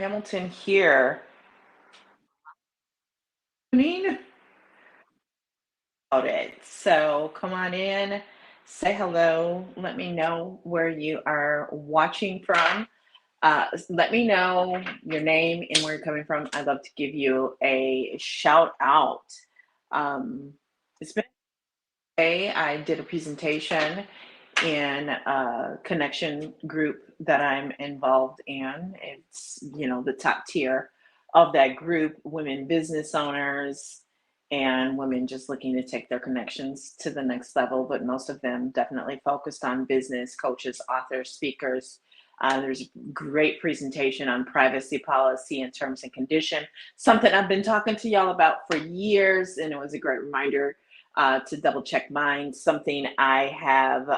Hamilton here. Mean about it. So come on in, say hello, let me know where you are watching from. Let me know your name and where you're coming from. I'd love to give you a shout out. It's been a day. I did a presentation in a connection group that I'm involved in. It's the top tier of that group, women business owners and women just looking to take their connections to the next level, but most of them definitely focused on business coaches, authors, speakers. There's a great presentation on privacy policy and terms and condition, something I've been talking to y'all about for years, and it was a great reminder to double check mine, something I have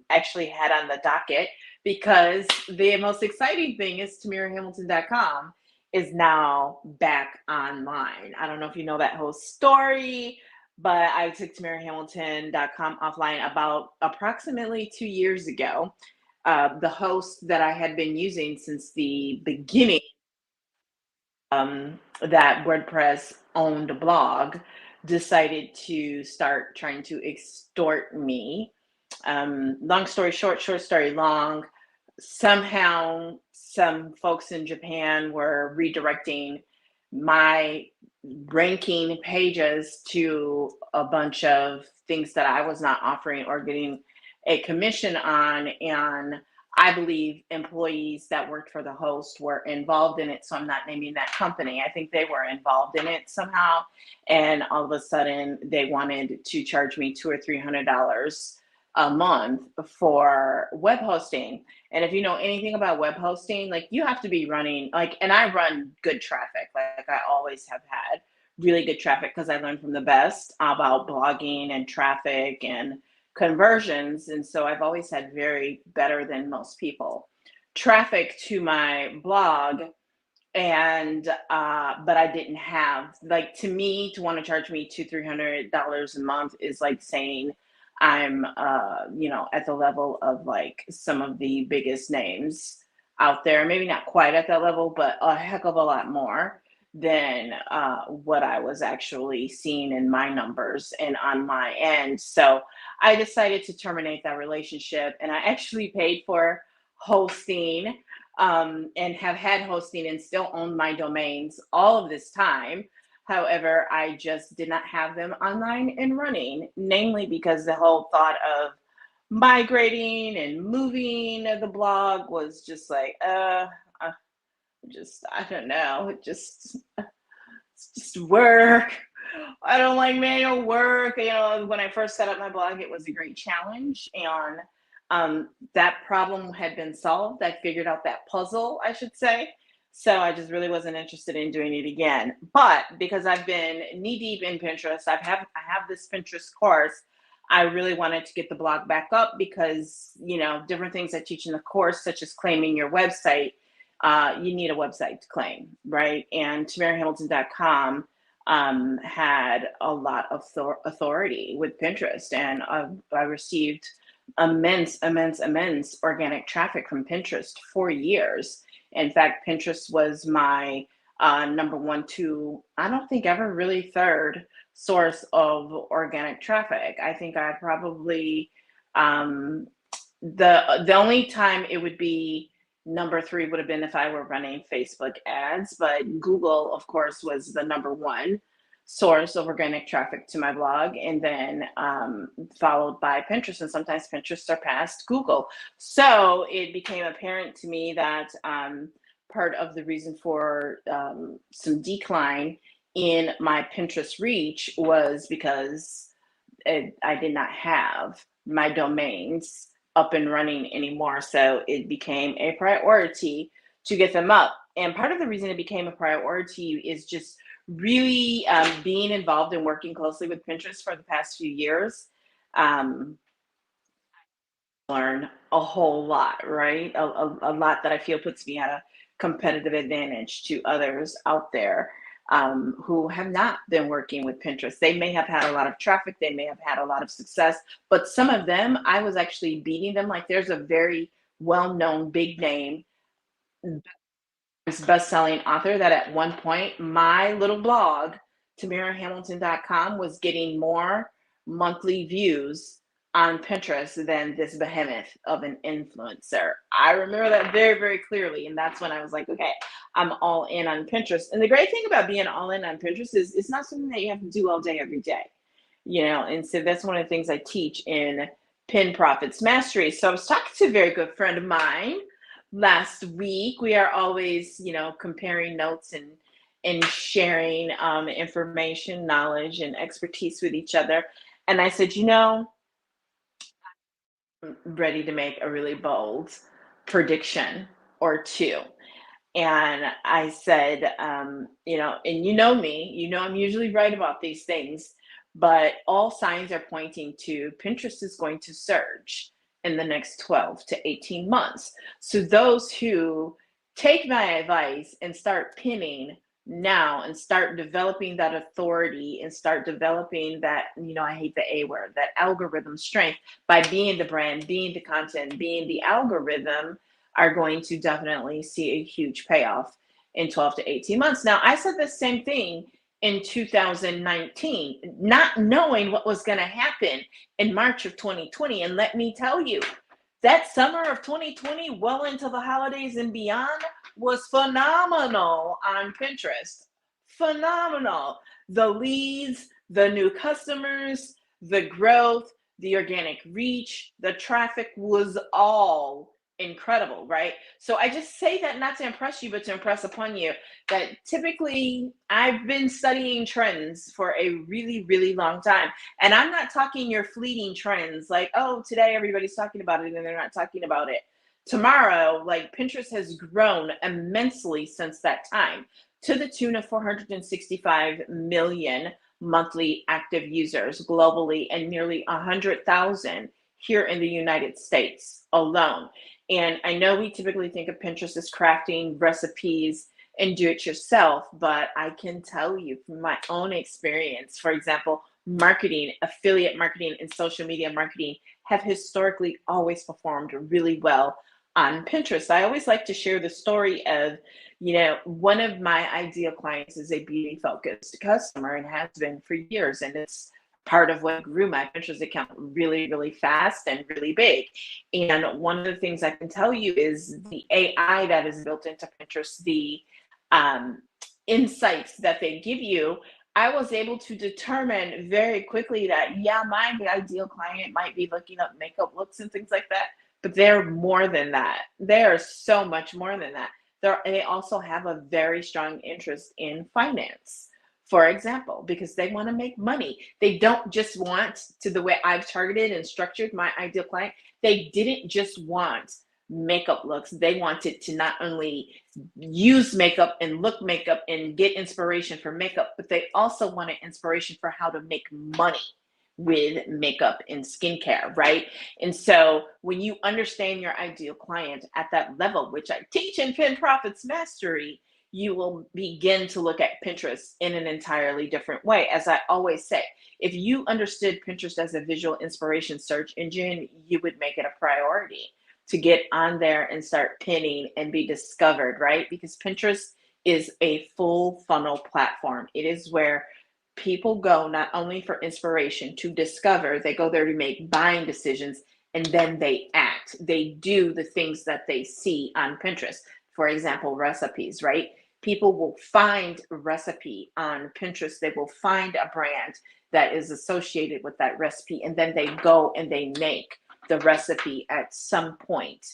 actually had on the docket because the most exciting thing is TamiraHamilton.com is now back online. I don't know if you know that whole story, but I took TamiraHamilton.com offline about approximately 2 years ago. The host that I had been using since the beginning that WordPress owned blog decided to start trying to extort me. Long story short, short story long, somehow some folks in Japan were redirecting my ranking pages to a bunch of things that I was not offering or getting a commission on. And I believe employees that worked for the host were involved in it. So I'm not naming that company. I think they were involved in it somehow. And all of a sudden they wanted to charge me $200 or $300 a month for web hosting. And if you know anything about web hosting, like you have to be running and I run good traffic. Like I always have had really good traffic because I learned from the best about blogging and traffic and conversions. And so I've always had very better than most people traffic to my blog. And but I didn't have, like, to me, to want to charge me $200-300 a month is like saying I'm at the level of like some of the biggest names out there, maybe not quite at that level, but a heck of a lot more than what I was actually seeing in my numbers and on my end. So I decided to terminate that relationship, and I actually paid for hosting, and have had hosting and still own my domains all of this time. However, I just did not have them online and running, namely because the whole thought of migrating and moving the blog was just like, I don't know, it's just work. I don't like manual work. When I first set up my blog, it was a great challenge, and that problem had been solved. I figured out that puzzle, I should say. So I just really wasn't interested in doing it again. But because I've been knee deep in Pinterest, I have this Pinterest course. I really wanted to get the blog back up because different things I teach in the course, such as claiming your website, you need a website to claim, right? And TamiraHamilton.com had a lot of authority with Pinterest, and I received immense organic traffic from Pinterest for years. In fact, Pinterest was my number one, two, I don't think ever really third source of organic traffic. I think I probably the only time it would be number three would have been if I were running Facebook ads, but Google, of course, was the number one source of organic traffic to my blog, and then followed by Pinterest, and sometimes Pinterest surpassed Google. So it became apparent to me that part of the reason for some decline in my Pinterest reach was because I did not have my domains up and running anymore. So it became a priority to get them up. And part of the reason it became a priority is just really being involved and working closely with Pinterest for the past few years. Um, Learn a whole lot, right? A lot that I feel puts me at a competitive advantage to others out there who have not been working with Pinterest. They may have had a lot of traffic, they may have had a lot of success, but some of them, I was actually beating them. Like there's a very well known big name best-selling author that at one point my little blog, tamirahamilton.com, was getting more monthly views on Pinterest than this behemoth of an influencer. I remember that very, very clearly. And that's when I was like, okay, I'm all in on Pinterest. And the great thing about being all in on Pinterest is it's not something that you have to do all day, every day, and so that's one of the things I teach in Pin Profits Mastery. So I was talking to a very good friend of mine last week. We are always, comparing notes and sharing information, knowledge, and expertise with each other. And I said, I'm ready to make a really bold prediction or two. And I said, and me, I'm usually right about these things, but all signs are pointing to Pinterest is going to surge in the next 12 to 18 months. So those who take my advice and start pinning now and start developing that authority and start developing that, I hate the A word, that algorithm strength by being the brand, being the content, being the algorithm, are going to definitely see a huge payoff in 12 to 18 months. Now, I said the same thing in 2019, not knowing what was going to happen in March of 2020. And let me tell you, that summer of 2020, well into the holidays and beyond, was phenomenal on Pinterest. Phenomenal. The leads, the new customers, the growth, the organic reach, the traffic was all incredible, right? So I just say that not to impress you, but to impress upon you that typically I've been studying trends for a really, really long time. And I'm not talking your fleeting trends like, oh, today everybody's talking about it and they're not talking about it tomorrow. Like, Pinterest has grown immensely since that time to the tune of 465 million monthly active users globally and nearly 100,000 here in the United States alone. And I know we typically think of Pinterest as crafting recipes and do it yourself, but I can tell you from my own experience, for example, marketing, affiliate marketing, and social media marketing have historically always performed really well on Pinterest. I always like to share the story of, one of my ideal clients is a beauty focused customer and has been for years. And it's part of what grew my Pinterest account really, really fast and really big. And one of the things I can tell you is the AI that is built into Pinterest, the insights that they give you. I was able to determine very quickly that, yeah, my ideal client might be looking up makeup looks and things like that, but they're more than that. They are so much more than that. They also have a very strong interest in finance, for example, because they want to make money. They don't just want, to the way I've targeted and structured my ideal client, they didn't just want makeup looks. They wanted to not only use makeup and look makeup and get inspiration for makeup, but they also wanted inspiration for how to make money with makeup and skincare, right? And so when you understand your ideal client at that level, which I teach in Pin Profits Mastery, you will begin to look at Pinterest in an entirely different way. As I always say, if you understood Pinterest as a visual inspiration search engine, you would make it a priority to get on there and start pinning and be discovered, right? Because Pinterest is a full funnel platform. It is where people go not only for inspiration to discover, they go there to make buying decisions, and then they act. They do the things that they see on Pinterest. For example, recipes, right? People will find a recipe on Pinterest. They will find a brand that is associated with that recipe, and then they go and they make the recipe at some point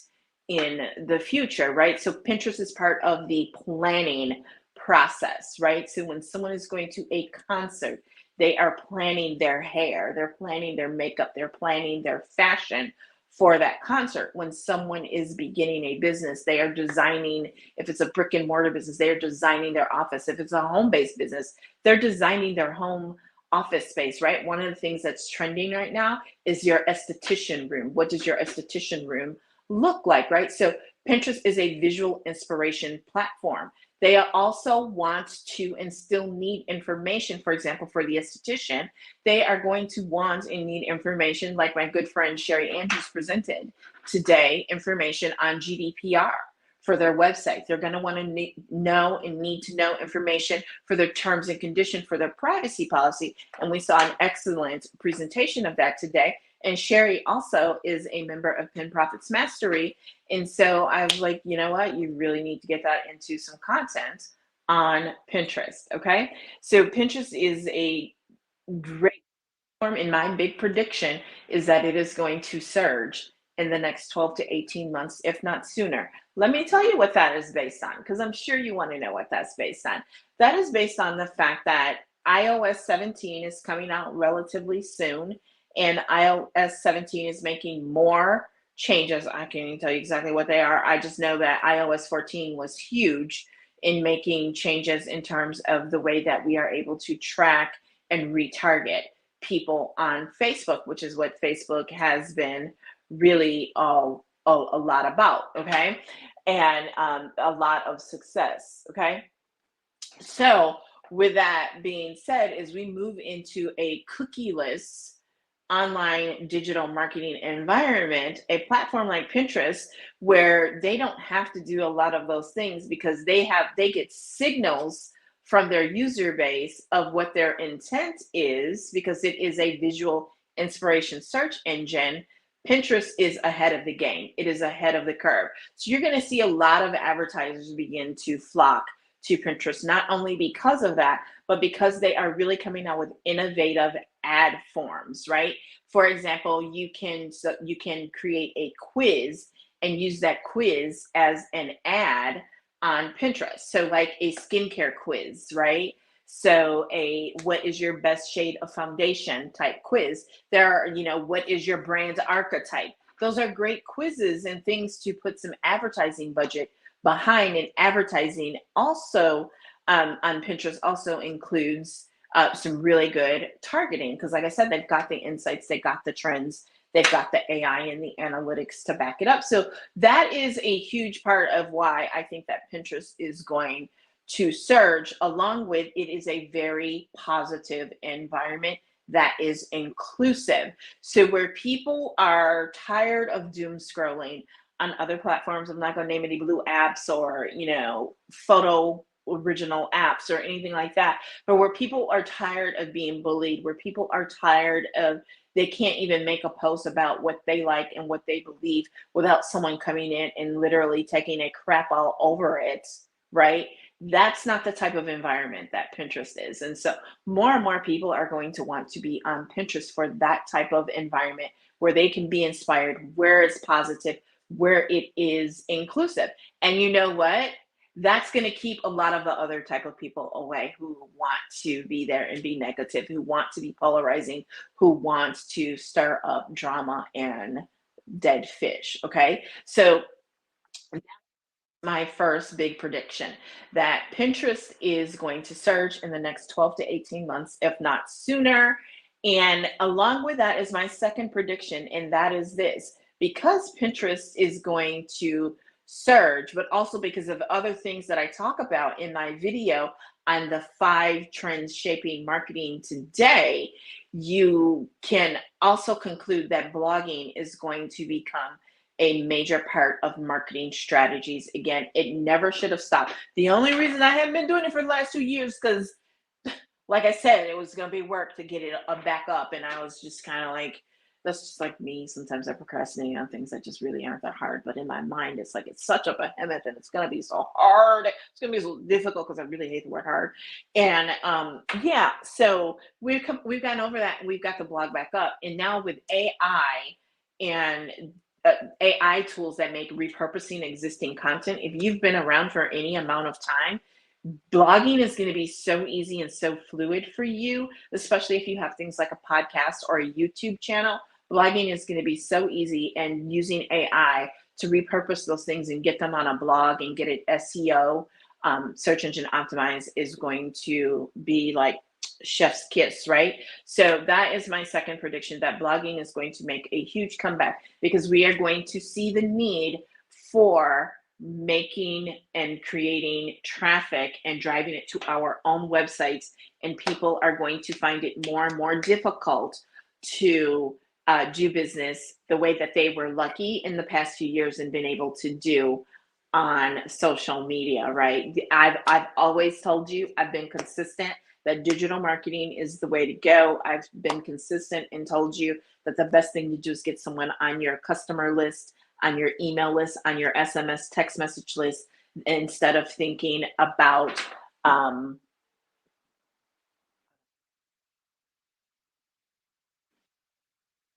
in the future, right? So Pinterest is part of the planning process, right? So when someone is going to a concert, they are planning their hair, they're planning their makeup, they're planning their fashion for that concert. When someone is beginning a business, they are designing, if it's a brick and mortar business, they are designing their office. If it's a home-based business, they're designing their home office space, right? One of the things that's trending right now is your esthetician room. What does your esthetician room look like, right? So Pinterest is a visual inspiration platform. They also want to and still need information. For example, for the esthetician, they are going to want and need information like my good friend Sherry Andrews presented today, information on GDPR for their website. They're going to want to know and need to know information for their terms and conditions for their privacy policy. And we saw an excellent presentation of that today. And Sherry also is a member of Pin Profits Mastery. And so I was like, you know what? You really need to get that into some content on Pinterest. Okay. So Pinterest is a great platform, and my big prediction is that it is going to surge in the next 12 to 18 months, if not sooner. Let me tell you what that is based on, because I'm sure you want to know what that's based on. That is based on the fact that iOS 17 is coming out relatively soon, and iOS 17 is making more changes. I can't even tell you exactly what they are. I just know that iOS 14 was huge in making changes in terms of the way that we are able to track and retarget people on Facebook, which is what Facebook has been really a lot about, okay? And a lot of success, okay? So with that being said, as we move into a cookieless online digital marketing environment, a platform like Pinterest, where they don't have to do a lot of those things because they get signals from their user base of what their intent is, because it is a visual inspiration search engine. Pinterest is ahead of the game. It is ahead of the curve. So you're going to see a lot of advertisers begin to flock to Pinterest, not only because of that, but because they are really coming out with innovative ad forms, right? For example, you can create a quiz and use that quiz as an ad on Pinterest. So like a skincare quiz, right? So a what is your best shade of foundation type quiz. There are, what is your brand archetype? Those are great quizzes and things to put some advertising budget behind. And advertising also on Pinterest also includes some really good targeting, because like I said, they've got the insights, they got the trends, they've got the AI and the analytics to back it up. So that is a huge part of why I think that Pinterest is going to surge. Along with it is a very positive environment that is inclusive. So where people are tired of doom scrolling on other platforms, I'm not going to name any blue apps or, photo original apps or anything like that, but where people are tired of being bullied, where people are tired of, they can't even make a post about what they like and what they believe without someone coming in and literally taking a crap all over it, right? That's not the type of environment that Pinterest is. And so more and more people are going to want to be on Pinterest for that type of environment where they can be inspired, where it's positive, where it is inclusive. And you know what? That's going to keep a lot of the other type of people away who want to be there and be negative, who want to be polarizing, who want to stir up drama and dead fish. Okay. So my first big prediction that Pinterest is going to surge in the next 12 to 18 months, if not sooner. And along with that is my second prediction, and that is this: because Pinterest is going to surge, but also because of other things that I talk about in my video on the 5 trends shaping marketing today, you can also conclude that blogging is going to become a major part of marketing strategies. Again, it never should have stopped. The only reason I haven't been doing it for the last 2 years, because like I said, it was going to be work to get it back up. And I was just kind of like, that's just like me. Sometimes I procrastinate on things that just really aren't that hard. But in my mind, it's like, it's such a behemoth and it's going to be so hard. It's going to be so difficult because I really hate the word hard. And yeah, so we've gotten over that. And we've got the blog back up. And now with AI and AI tools that make repurposing existing content, if you've been around for any amount of time, blogging is going to be so easy and so fluid for you, especially if you have things like a podcast or a YouTube channel. Blogging is going to be so easy, and using AI to repurpose those things and get them on a blog and get it SEO, search engine optimized, is going to be like chef's kiss, right? So that is my second prediction, that blogging is going to make a huge comeback, because we are going to see the need for making and creating traffic and driving it to our own websites, and people are going to find it more and more difficult to do business the way that they were lucky in the past few years and been able to do on social media, right? I've always told you, I've been consistent that digital marketing is the way to go. I've been consistent and told you that the best thing to do is get someone on your customer list, on your email list, on your SMS text message list, instead of thinking about um,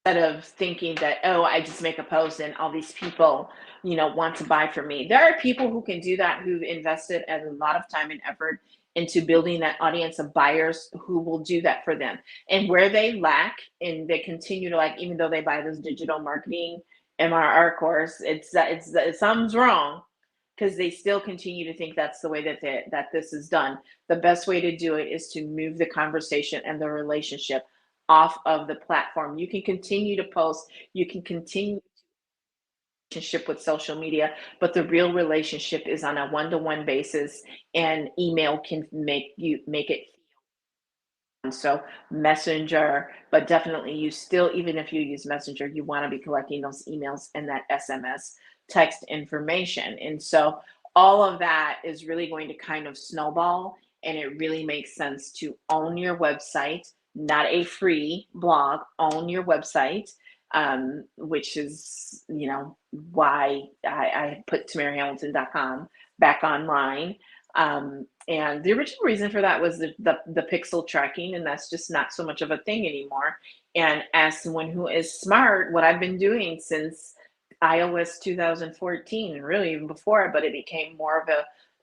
instead of thinking that, oh, I just make a post and all these people, want to buy from me. There are people who can do that, who've invested a lot of time and effort into building that audience of buyers who will do that for them. And where they lack and they continue to, like, even though they buy this digital marketing MRR course, something's wrong, because they still continue to think that's the way that this is done. The best way to do it is to move the conversation and the relationship off of the platform. You can continue to post, you can continue relationship with social media, but the real relationship is on a one-to-one basis, and email can make it. So Messenger, but definitely you still, even if you use Messenger, you want to be collecting those emails and that SMS text information. And so all of that is really going to kind of snowball, and it really makes sense to own your website, not a free blog, own your website, which is, why I put TamiraHamilton.com back online. And the original reason for that was the pixel tracking, and that's just not so much of a thing anymore. And as someone who is smart, what I've been doing since iOS 2014, and really even before, but it became more of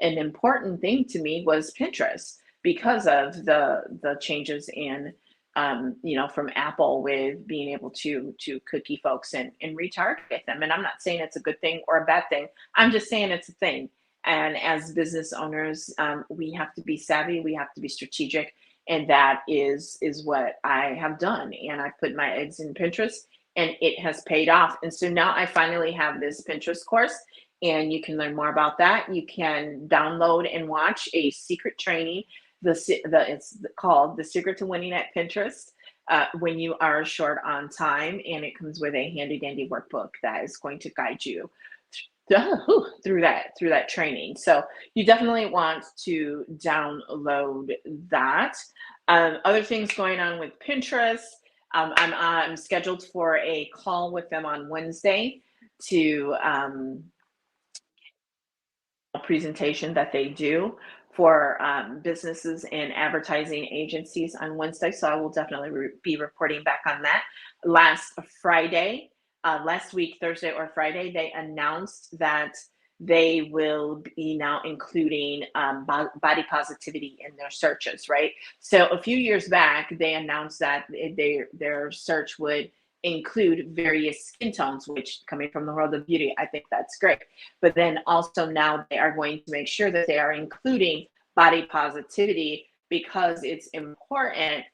an important thing to me, was Pinterest, because of the changes in from Apple, with being able to cookie folks and retarget them. And I'm not saying it's a good thing or a bad thing. I'm just saying it's a thing. And as business owners, we have to be savvy. We have to be strategic, and that is what I have done. And I put my eggs in Pinterest, and it has paid off. And so now I finally have this Pinterest course, and you can learn more about that. You can download and watch a secret training. It's called The Secret to Winning at Pinterest. When you are short on time, and it comes with a handy dandy workbook that is going to guide you through that training. So you definitely want to download that. Other things going on with Pinterest. I'm scheduled for a call with them on Wednesday to a presentation that they do for businesses and advertising agencies on Wednesday. So I will definitely be reporting back on that. Last week, Thursday or Friday, they announced that they will be now including body positivity in their searches, right? So a few years back, they announced that their search would include various skin tones, which, coming from the world of beauty, I think that's great. But then also now they are going to make sure that they are including body positivity, because it's important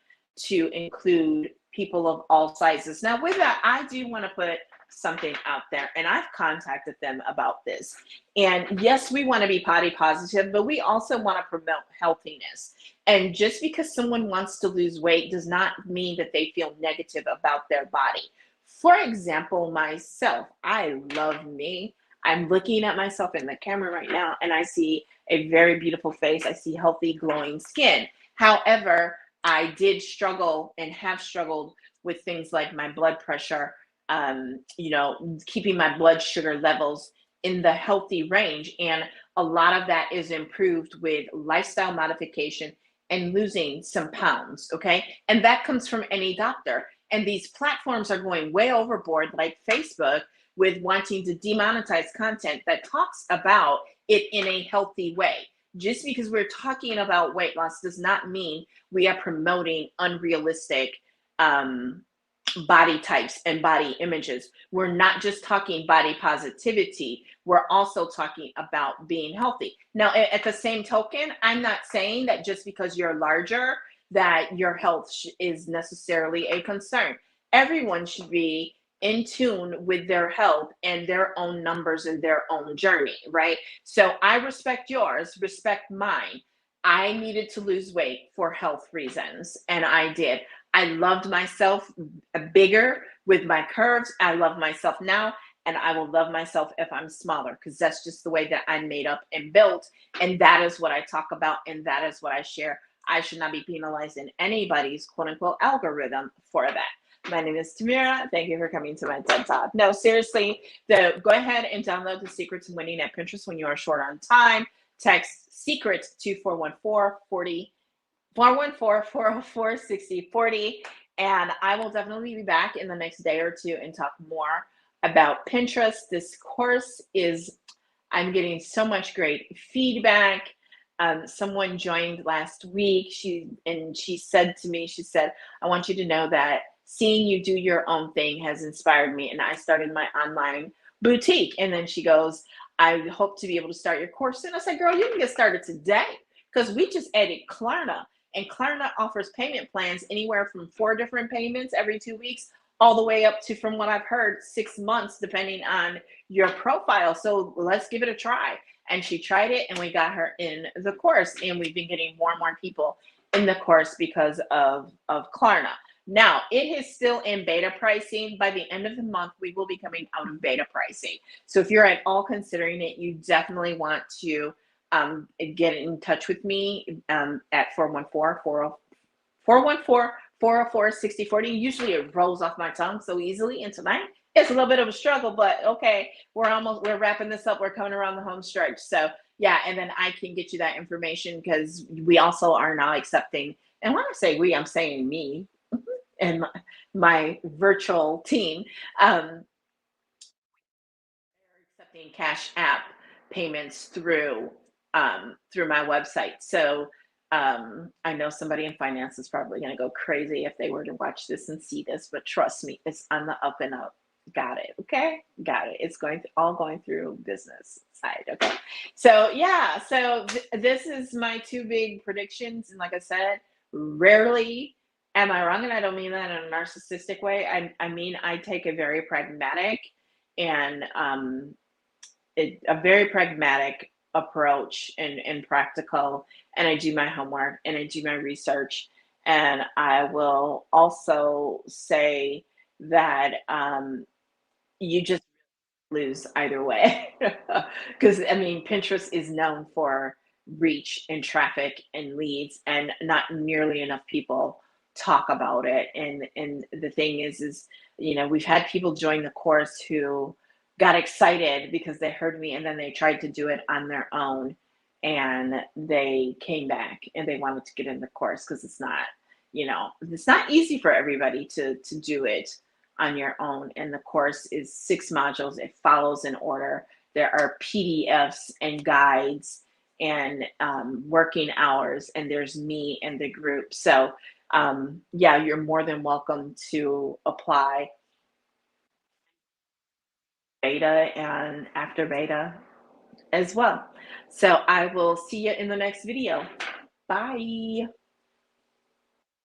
to include people of all sizes. Now, with that, I do want to put something out there, and I've contacted them about this. And yes, we want to be body positive, but we also want to promote healthiness. And just because someone wants to lose weight does not mean that they feel negative about their body. For example, myself, I love me. I'm looking at myself in the camera right now, and I see a very beautiful face. I see healthy, glowing skin. However, I did struggle and have struggled with things like my blood pressure, keeping my blood sugar levels in the healthy range. And a lot of that is improved with lifestyle modification and losing some pounds. Okay. And that comes from any doctor. And these platforms are going way overboard, like Facebook, with wanting to demonetize content that talks about it in a healthy way. Just because we're talking about weight loss does not mean we are promoting unrealistic body types and body images. We're not just talking body positivity, we're also talking about being healthy. Now, at the same token, I'm not saying that just because you're larger, that your health is necessarily a concern. Everyone should be in tune with their health and their own numbers and their own journey, right? So I respect yours, respect mine. I needed to lose weight for health reasons, and I did. I loved myself bigger with my curves. I love myself now. and I will love myself if I'm smaller, because that's just the way that I'm made up and built. And that is what I talk about, and that is what I share. I should not be penalized in anybody's quote unquote algorithm for that. My name is Tamira. Thank you for coming to my TED Talk. No, seriously, go ahead and download the Secrets to Winning at Pinterest when you are short on time. Text secrets to 414-404-6040. And I will definitely be back in the next day or two and talk more about Pinterest. This course is, I'm getting so much great feedback. Someone joined last week. She said to me, she said, I want you to know that seeing you do your own thing has inspired me. And I started my online boutique. And then she goes, I hope to be able to start your course soon. I said, girl, you can get started today, because we just added Klarna. And Klarna offers payment plans anywhere from 4 different payments every 2 weeks, all the way up to, from what I've heard, 6 months, depending on your profile. So let's give it a try. And she tried it, and we got her in the course. And we've been getting more and more people in the course because of Klarna. Now, it is still in beta pricing. By the end of the month, we will be coming out of beta pricing. So if you're at all considering it, you definitely want to get in touch with me at 414-404-6040. Usually it rolls off my tongue so easily, and tonight it's a little bit of a struggle, but okay, we're wrapping this up. We're coming around the home stretch. So yeah, and then I can get you that information, because we also are now accepting, and when I say we, I'm saying me and my virtual team, accepting Cash App payments through my website. So I know somebody in finance is probably going to go crazy if they were to watch this and see this, but trust me, it's on the up and up. Got it. Okay. Got it. It's all going through business side. Okay. So yeah. So this is my 2 big predictions. And like I said, rarely am I wrong. And I don't mean that in a narcissistic way. I mean, I take a very pragmatic and a very pragmatic approach and practical, and I do my homework and I do my research. And I will also say that you just lose either way, because I mean, Pinterest is known for reach and traffic and leads, and not nearly enough people talk about it. And the thing is we've had people join the course who got excited because they heard me, and then they tried to do it on their own, and they came back and they wanted to get in the course, because it's not easy for everybody to do it on your own. And the course is 6 modules. It follows in order. There are PDFs and guides and working hours, and there's me and the group. So yeah, you're more than welcome to apply beta and after beta as well. So I will see you in the next video. Bye.